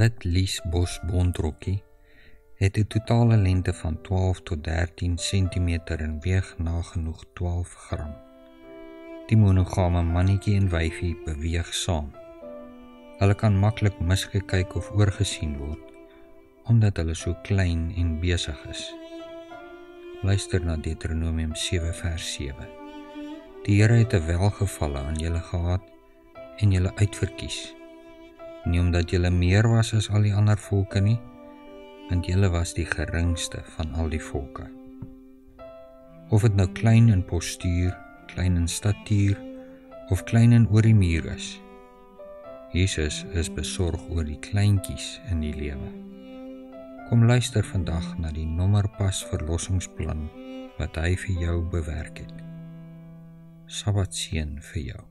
wit liesbos bondrokkie het 'n totale lengte van 12 tot 13 cm en weeg nagenoeg 12 gram. Die monogame mannetjie en wyfie beweeg saam. Hulle kan maklik misgekyk of oorgesien word, omdat hulle so klein en besig is. Luister na Deuteronomium 7 vers 7. Die Here het 'n welgevalle aan julle gehad en julle uitverkies. Nie omdat julle meer was as al die ander volke nie, want julle was die geringste van al die volke. Of het nou klein in postuur, klein in statuur, of klein in oor die muur is, Jesus is besorg oor die kleintjies in die lewe. Kom luister vandag na die nommerpas verlossingsplan wat hy vir jou bewerk het. Sabbat seën vir jou.